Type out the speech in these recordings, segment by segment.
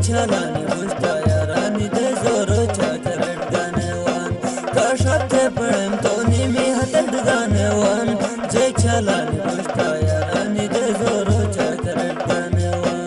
چلانی بوشتا یارانی ده زورو چاکرت گانه وان کاشت پرم تو نیمی هتد گانه وان جه چلانی بوشتا یارانی ده زورو چاکرت گانه وان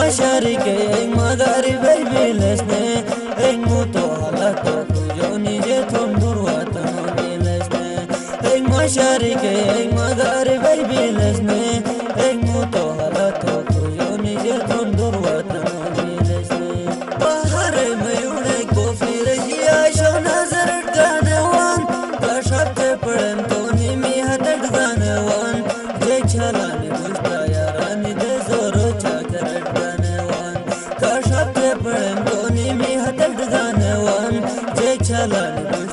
masharike eng magharibe bilesne eng muto halato kujoni je tondur watano bilesne eng masharike eng magharibe bilesne eng muto halato kujoni je tondur watano bilesne bahare mayune kofir hiya shona zarat ganewan kashapte padem toni mi hatat ganewan je chalani bushta yarani de zoro chakarat ganewan kashapte padem toni mi hatat ganewan je chalani